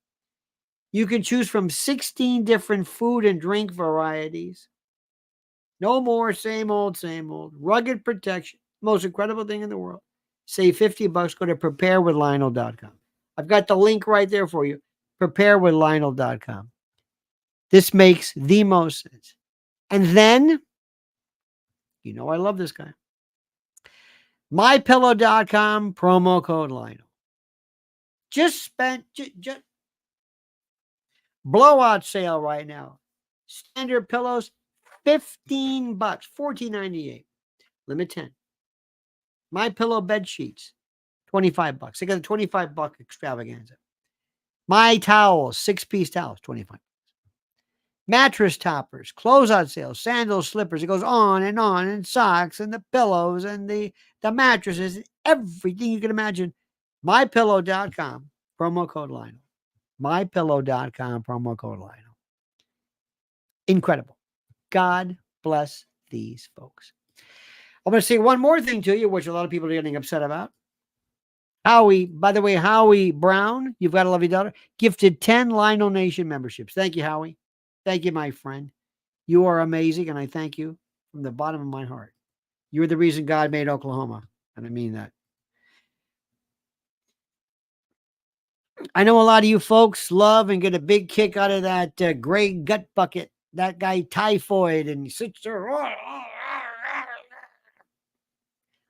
You can choose from 16 different food and drink varieties. No more same old, same old. Rugged protection. Most incredible thing in the world. Save $50. Go to preparewithlionel.com. I've got the link right there for you. Preparewithlionel.com. This makes the most sense. And then, you know I love this guy. MyPillow.com, promo code Lionel. Just blowout sale right now. Standard pillows, $15, $14.98. Limit 10. MyPillow bed sheets, $25. They got a $25 extravaganza. My towels, 6-piece towels, $25. Mattress toppers, closeout sales, sandals, slippers. It goes on, and socks, and the pillows, and the mattresses, everything you can imagine. MyPillow.com, promo code Lionel. MyPillow.com, promo code Lionel. Incredible. God bless these folks. I'm going to say one more thing to you, which a lot of people are getting upset about. Howie, by the way, Howie Brown, you've got a lovely daughter, gifted 10 Lionel Nation memberships. Thank you, Howie. Thank you, my friend. You are amazing, and I thank you from the bottom of my heart. You're the reason God made Oklahoma, and I mean that. I know a lot of you folks love and get a big kick out of that Greg Gut Bucket, that guy Typhoid, and he sits there.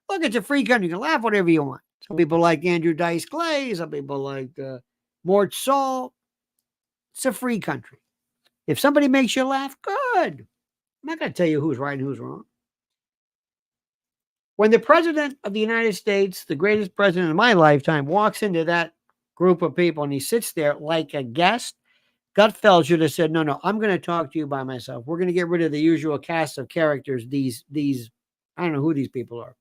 Look, it's a free country. You can laugh whatever you want. Some people like Andrew Dice Clay. Some people like Mort Saul. It's a free country. If somebody makes you laugh, good. I'm not going to tell you who's right and who's wrong. When the president of the United States, the greatest president of my lifetime, walks into that group of people and he sits there like a guest, Gutfeld should have said, no, I'm going to talk to you by myself. We're going to get rid of the usual cast of characters. These, I don't know who these people are.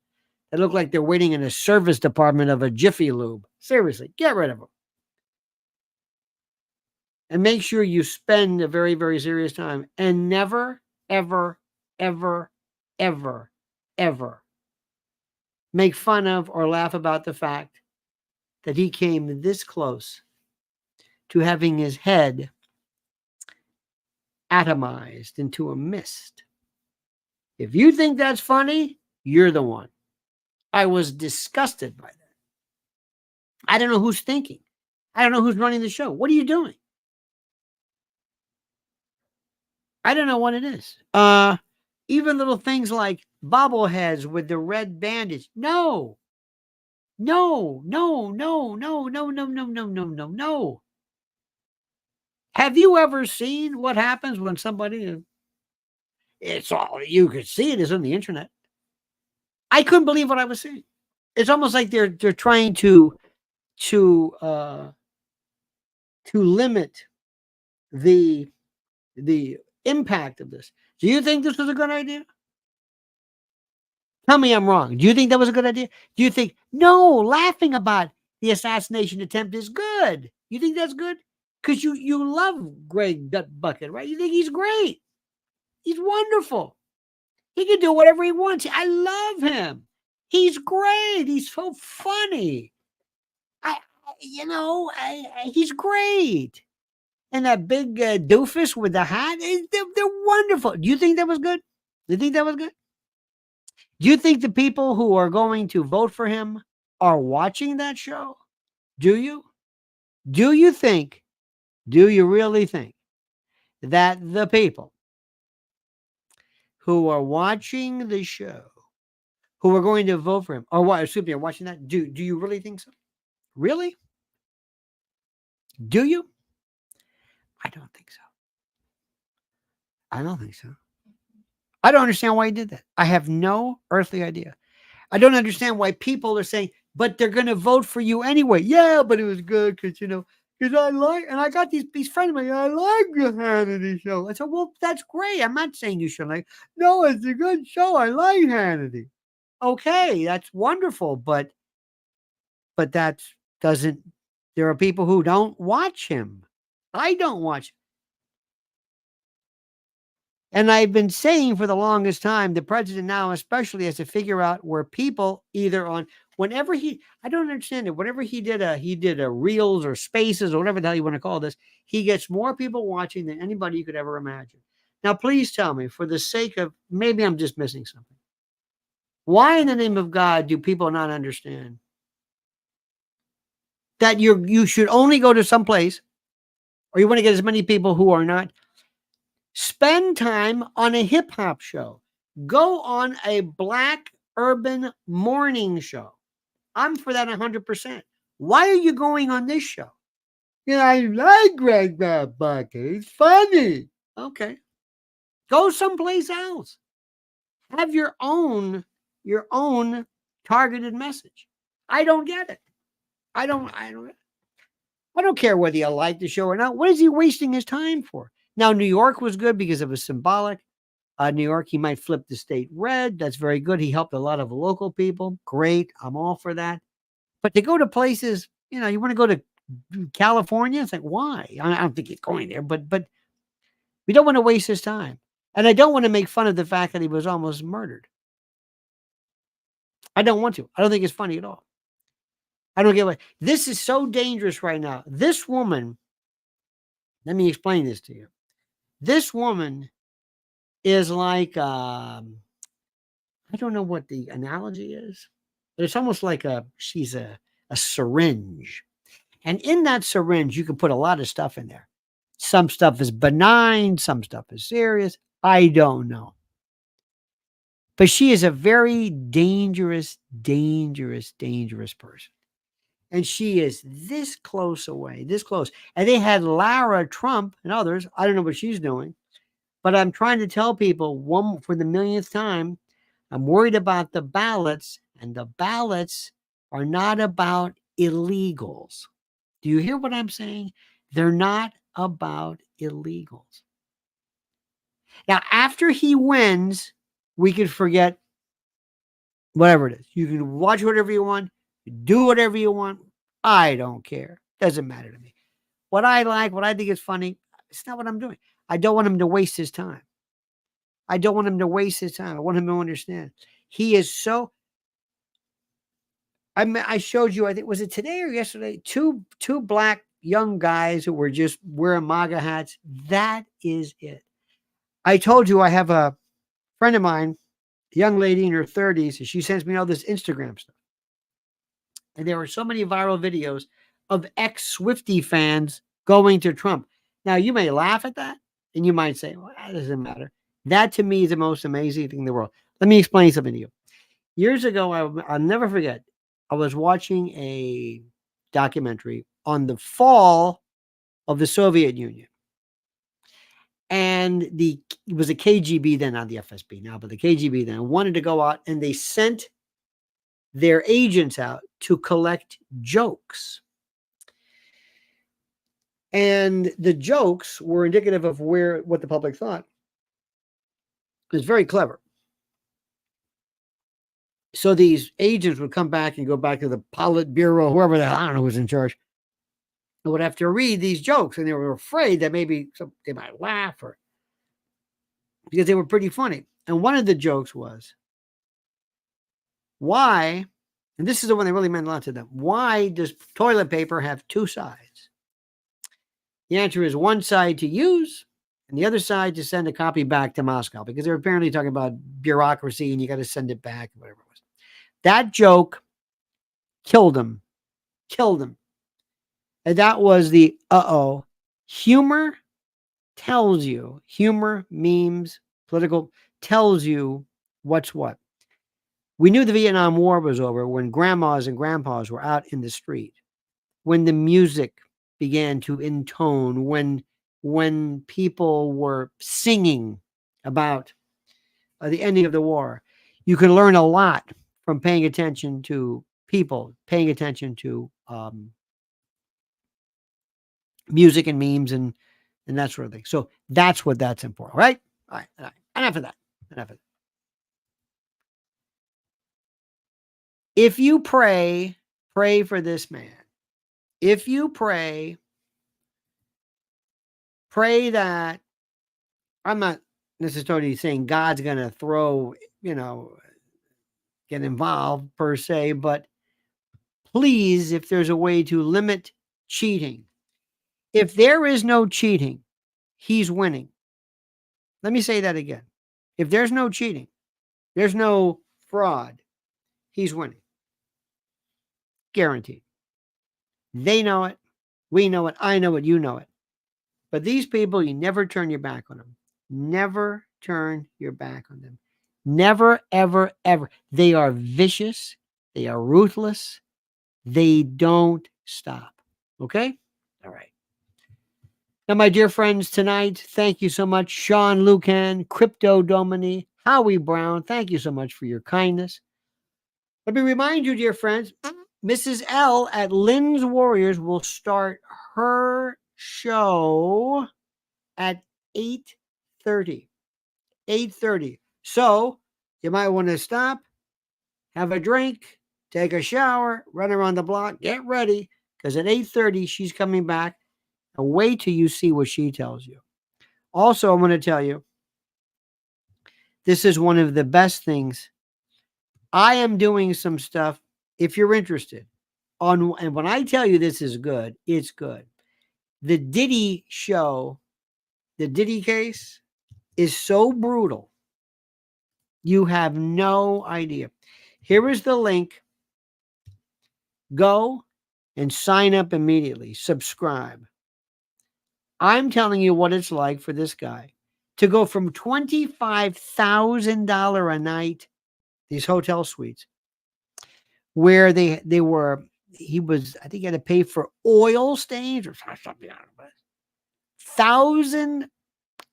They look like they're waiting in a service department of a Jiffy Lube. Seriously, get rid of them. And make sure you spend a very, very serious time and never, ever, ever, ever, ever make fun of or laugh about the fact that he came this close to having his head atomized into a mist. If you think that's funny, you're the one. I was disgusted by that. I don't know who's thinking. I don't know who's running the show. What are you doing? I don't know what it is. Even little things like bobbleheads with the red bandage. No. Have you ever seen what happens when somebody, it's all, you could see it is on the internet. I couldn't believe what I was seeing. It's almost like they're trying to limit the impact of this. Do you think this was a good idea? Tell me I'm wrong. Do you think that was a good idea? Do you think, no, laughing about the assassination attempt is good? You think that's good? Because you love Greg Gutbucket, right? You think he's great. He's wonderful. He can do whatever he wants. I love him. He's great. He's so funny. He's great. And that big doofus with the hat, they're wonderful. Do you think that was good? Do you think that was good? Do you think the people who are going to vote for him are watching that show? Do you? Do you really think that the people who are watching the show, who are going to vote for him, or are watching that? Do you really think so? Really? Do you? I don't think so. I don't think so. I don't understand why he did that. I have no earthly idea. I don't understand why people are saying, but they're going to vote for you anyway. Yeah, but it was good because, because I got these friends of mine, I like the Hannity show. I said, well, that's great. I'm not saying you shouldn't like. No, it's a good show. I like Hannity. Okay, that's wonderful, but that doesn't. There are people who don't watch him. I don't watch him. And I've been saying for the longest time, the president now especially has to figure out where people either on whenever I don't understand it. Whenever he did a reels or spaces or whatever the hell you want to call this, he gets more people watching than anybody you could ever imagine. Now, please tell me, for the sake of, maybe I'm just missing something. Why in the name of God do people not understand that you should only go to some place, or you want to get as many people who are not? Spend time on a hip hop show. Go on a black urban morning show. I'm for that 100%. Why are you going on this show? I like Greg Bucket. It's funny. Okay. Go someplace else. Have your own targeted message. I don't get it. I don't care whether you like the show or not. What is he wasting his time for? Now, New York was good because it was symbolic. New York, he might flip the state red. That's very good. He helped a lot of local people. Great. I'm all for that. But to go to places, you want to go to California? It's like, why? I don't think he's going there, but we don't want to waste his time. And I don't want to make fun of the fact that he was almost murdered. I don't want to. I don't think it's funny at all. I don't get why. This is so dangerous right now. This woman, let me explain this to you. This woman is like, I don't know what the analogy is, but it's almost like she's a syringe. And in that syringe, you can put a lot of stuff in there. Some stuff is benign. Some stuff is serious. I don't know. But she is a very dangerous, dangerous, dangerous person. And she is this close away, this close. And they had Lara Trump and others. I don't know what she's doing. But I'm trying to tell people, for the millionth time, I'm worried about the ballots, and the ballots are not about illegals. Do you hear what I'm saying? They're not about illegals. Now, after he wins, we can forget whatever it is. You can watch whatever you want, do whatever you want. I don't care. Doesn't matter to me. What I like, what I think is funny, it's not what I'm doing. I don't want him to waste his time. I don't want him to waste his time. I want him to understand. He is so. I showed you, I think, was it today or yesterday? Two black young guys who were just wearing MAGA hats. That is it. I told you I have a friend of mine, a young lady in her 30s, and she sends me all this Instagram stuff. And there were so many viral videos of ex-Swiftie fans going to Trump. Now, you may laugh at that, and you might say, well, that doesn't matter. That, to me, is the most amazing thing in the world. Let me explain something to you. Years ago, I'll never forget, I was watching a documentary on the fall of the Soviet Union. And it was a KGB then, not the FSB now, but the KGB then wanted to go out, and they sent their agents out to collect jokes. And the jokes were indicative of what the public thought. It was very clever. So these agents would come back and go back to the Politburo, whoever the hell, I don't know who's in charge, and would have to read these jokes. And they were afraid that maybe they might laugh, or because they were pretty funny. And one of the jokes was, why, and this is the one that really meant a lot to them, why does toilet paper have two sides? The answer is one side to use and the other side to send a copy back to Moscow, because they're apparently talking about bureaucracy and you got to send it back, whatever it was. That joke killed him. And that was the humor tells you, humor, memes, political, tells you what's what. We knew the Vietnam War was over when grandmas and grandpas were out in the street, when the music began to intone, when people were singing about the ending of the war. You can learn a lot from paying attention to people, paying attention to music and memes and that sort of thing. So that's important, right? All right. Enough of that. If you pray for this man. If you pray that, I'm not necessarily saying God's going to throw, get involved per se, but please, if there's a way to limit cheating, if there is no cheating, he's winning. Let me say that again. If there's no cheating, there's no fraud, he's winning. Guaranteed. They know it. We know it. I know it. You know it. But these people, you never turn your back on them. Never turn your back on them. Never, ever, ever. They are vicious. They are ruthless. They don't stop. Okay? All right. Now, my dear friends, tonight, thank you so much. Sean Lucan, Crypto Domini, Howie Brown, thank you so much for your kindness. Let me remind you, dear friends, Mrs. L at Lynn's Warriors will start her show at 8:30. 8:30. So you might want to stop, have a drink, take a shower, run around the block, get ready, because at 8:30 she's coming back. And wait till you see what she tells you. Also, I'm going to tell you, this is one of the best things. I am doing some stuff, if you're interested, and when I tell you this is good, it's good. The Diddy show, the Diddy case, is so brutal. You have no idea. Here is the link. Go and sign up immediately. Subscribe. I'm telling you what it's like for this guy to go from $25,000 a night, these hotel suites, where I think he had to pay for oil stains or something.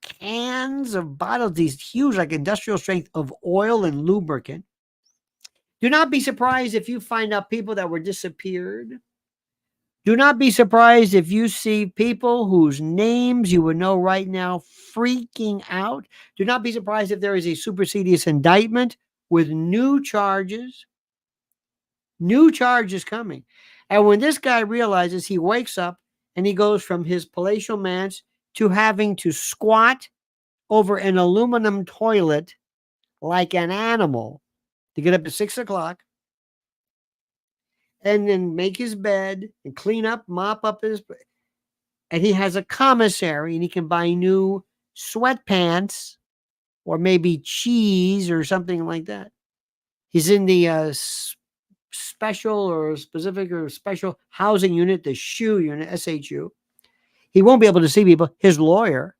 cans of bottles, these huge, like industrial strength of oil and lubricant. Do not be surprised if you find out people that were disappeared. Do not be surprised if you see people whose names you would know right now freaking out. Do not be surprised if there is a supersedious indictment with new charges coming. And when this guy realizes, he wakes up and he goes from his palatial manse to having to squat over an aluminum toilet like an animal to get up at 6 o'clock and then make his bed and clean up, mop up his, and he has a commissary and he can buy new sweatpants or maybe cheese or something like that. He's in the special or specific or special housing unit, the SHU unit, SHU. He won't be able to see people, his lawyer.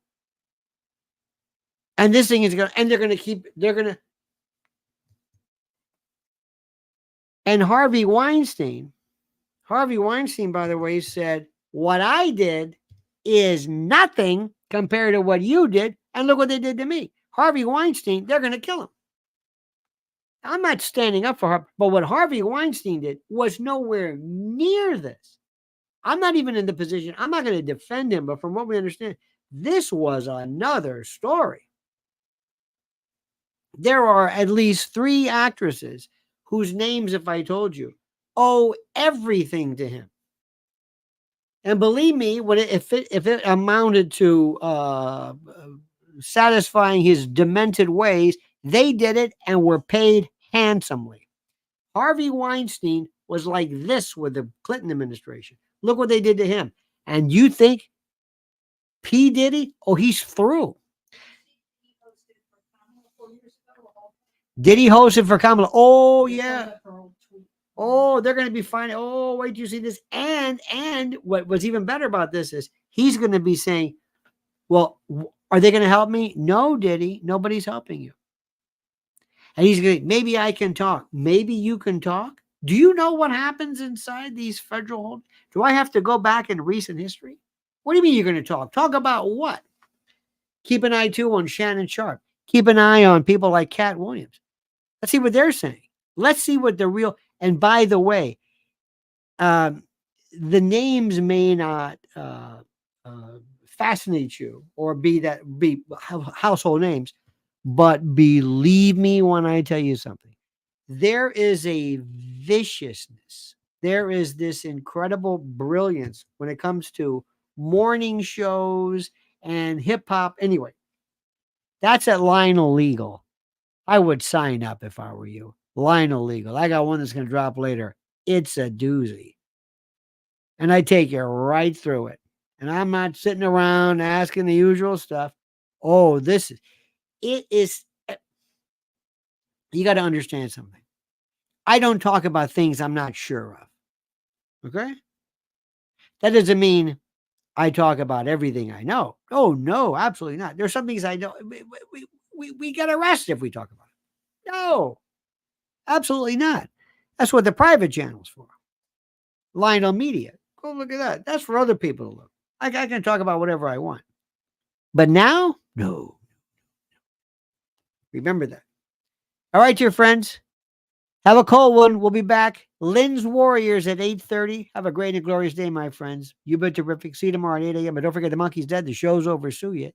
And this thing is going to, and and Harvey Weinstein, by the way, said, what I did is nothing compared to what you did. And look what they did to me. Harvey Weinstein, they're going to kill him. I'm not standing up for her, but what Harvey Weinstein did was nowhere near this. I'm not even in the position, I'm not going to defend him, but from what we understand, this was another story. There are at least 3 actresses whose names, if I told you, owe everything to him. And believe me, if it amounted to satisfying his demented ways, they did it and were paid handsomely. Harvey Weinstein was like this with the Clinton administration. Look what they did to him. And you think P. Diddy? Oh, he's through. Did he host it for Kamala? Oh, yeah. Oh, they're going to be fine. Oh, wait till you see this. And what was even better about this is he's going to be saying, well, are they going to help me? No, Diddy, nobody's helping you. And he's going to, maybe I can talk. Maybe you can talk. Do you know what happens inside these federal holdings? Do I have to go back in recent history? What do you mean you're going to talk? Talk about what? Keep an eye, too, on Shannon Sharp. Keep an eye on people like Cat Williams. Let's see what they're saying. Let's see what the real, and by the way, the names may not fascinate you or be household names, but believe me when I tell you something, there is a viciousness. There is this incredible brilliance when it comes to morning shows and hip hop. Anyway, that's at Lionel Legal. I would sign up if I were you. Lionel Legal. I got one that's going to drop later. It's a doozy. And I take you right through it. And I'm not sitting around asking the usual stuff. Oh, it is. You got to understand something. I don't talk about things I'm not sure of. Okay? That doesn't mean I talk about everything I know. Oh, no, absolutely not. There's some things I know. We get arrested if we talk about it. No, absolutely not. That's what the private channel's for. Lionel Media. Go look at that. That's for other people to look. I can talk about whatever I want. But now, no. Remember that. All right, dear friends. Have a cold one. We'll be back. Lynn's Warriors at 8:30. Have a great and glorious day, my friends. You've been terrific. See you tomorrow at 8 a.m. But don't forget, the monkey's dead. The show's over. Sue you.